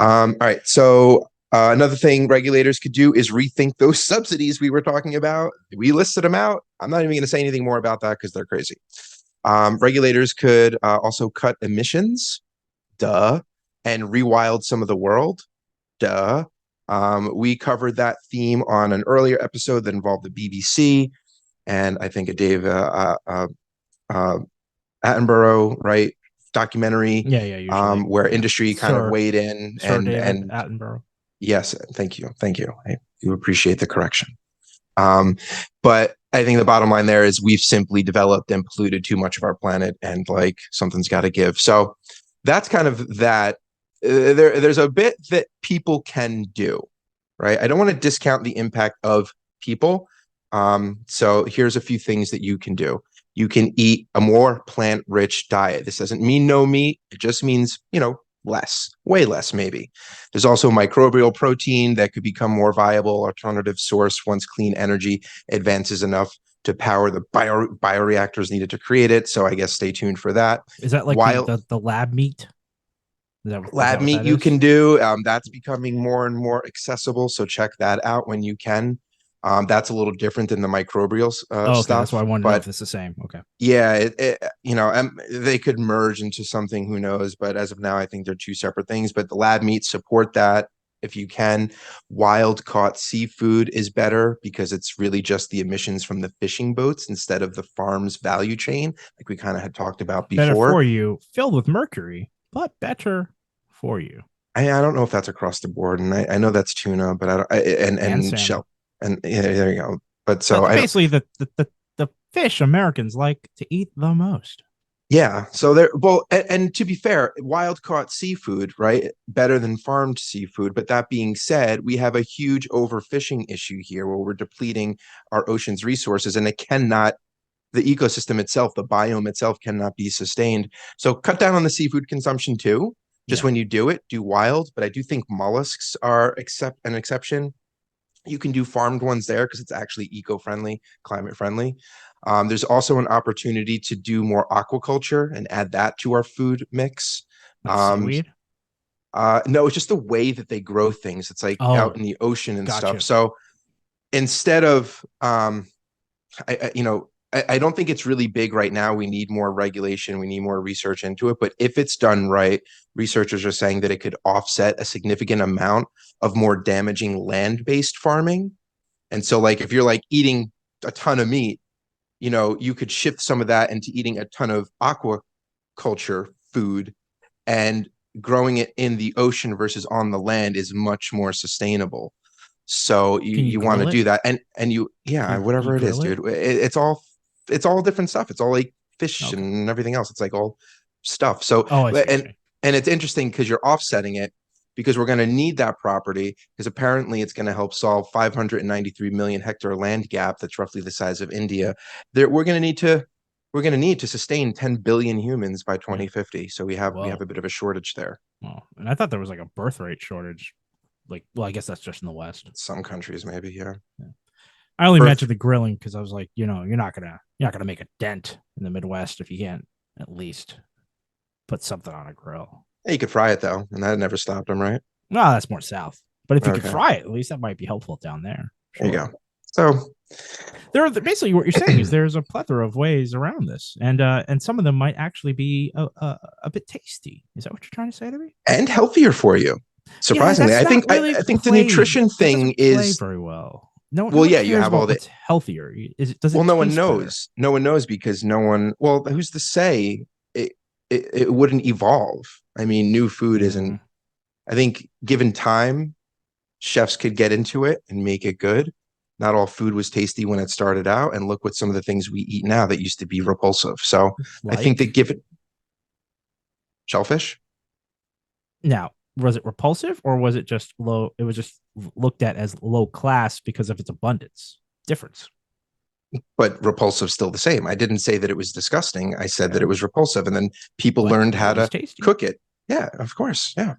All right. So another thing regulators could do is rethink those subsidies we were talking about. We listed them out. I'm not even going to say anything more about that because they're crazy. Regulators could also cut emissions, duh, and rewild some of the world, duh. We covered that theme on an earlier episode that involved the BBC and I think a Dave uh, Attenborough, right, documentary, Yeah, yeah, usually. where Yeah. industry kind of Sir weighed in Sir and David and Attenborough. yes, thank you. I do appreciate the correction. Um, but I think the bottom line there is we've simply developed and polluted too much of our planet, and like something's got to give. So that's kind of that. There's a bit that people can do, right? I don't want to discount the impact of people. So here's a few things that you can do. You can eat a more plant-rich diet. This doesn't mean no meat. It just means, less, way less, maybe. There's also microbial protein that could become more viable alternative source once clean energy advances enough to power the bioreactors needed to create it. So I guess stay tuned for that. Is that like the While the, the lab meat? Is lab that what meat that you is? can do, that's becoming more and more accessible. So check that out when you can. That's a little different than the microbial Oh, okay. That's why I stuff, wanted to know if but it's the same. Okay. yeah, they could merge into something, who knows? But as of now, I think they're two separate things. But the lab meats support that if you can. Wild caught seafood is better because it's really just the emissions from the fishing boats instead of the farm's value chain, like we kind of had talked about Better before. for you, filled with mercury, but better for you. I don't know if that's across the board, and I know that's tuna, but I don't. And And salmon. shell, and yeah, there you go. But so But I don't. basically, the fish Americans like to eat the most. Yeah. So there, well, and to be fair, wild caught seafood, right? Better than farmed seafood. But that being said, we have a huge overfishing issue here where we're depleting our ocean's resources and the ecosystem itself, the biome itself cannot be sustained. So cut down on the seafood consumption too. Just Yeah. when you do it, do wild. But I do think mollusks are an exception. You can do farmed ones there because it's actually eco-friendly, climate friendly. There's also an opportunity to do more aquaculture and add that to our food mix. Like Um, seaweed. no, it's just the way that they grow things. It's like out Oh, in the ocean and stuff. gotcha. So instead of, I don't think it's really big right now. We need more regulation. We need more research into it. But if it's done right, researchers are saying that it could offset a significant amount of more damaging land-based farming. And so, like, if you're like eating a ton of meat, you could shift some of that into eating a ton of aquaculture food, and growing it in the ocean versus on the land is much more sustainable. So you Can you you want to grill it? do that, and Can yeah, you whatever it is, grill it? dude. It's all different stuff. It's all like fish Okay. and everything else. It's like all stuff. So Oh, I see what you're and saying. and it's interesting because you're offsetting it because we're going to need that property because apparently it's going to help solve 593 million hectare land gap that's roughly the size of India. There we're going to need to sustain 10 billion humans by Yeah. 2050. So we have Whoa. a bit of a shortage there. Well, and I thought there was like a birth rate shortage. Like, well, I guess that's just in the West. Some countries maybe, yeah. Yeah. I only Birth mentioned the grilling because I was like, you're not gonna make a dent in the Midwest if you can't at least put something on a grill. you could fry it though, and that never stopped them, right? No, that's more south. But if you could Okay, fry it, at least that might be helpful down there. there you Sure. go. So There are basically what you're saying is there's a plethora of ways around this, and some of them might actually be a bit tasty. Is that what you're trying to say to me? and healthier for you. Yeah, Surprisingly, that's I not think really I think the played. nutrition That thing doesn't play is, very well. No well, one yeah, you cares have all about the, what's healthier. Is it? Does well, it no one taste better? knows. No one knows because no one, well, who's to say it wouldn't evolve? I mean, new food isn't, Mm, I think given time, chefs could get into it and make it good. Not all food was tasty when it started out, and look what some of the things we eat now that used to be repulsive. So I think that like given shellfish, now, was it repulsive or was it just low? It was just looked at as low class because of its abundance. Difference. but repulsive still the same. I didn't say that it was disgusting. I said that Okay, it was repulsive, and then people but learned it how was to tasty. cook it. Yeah, of course. Yeah.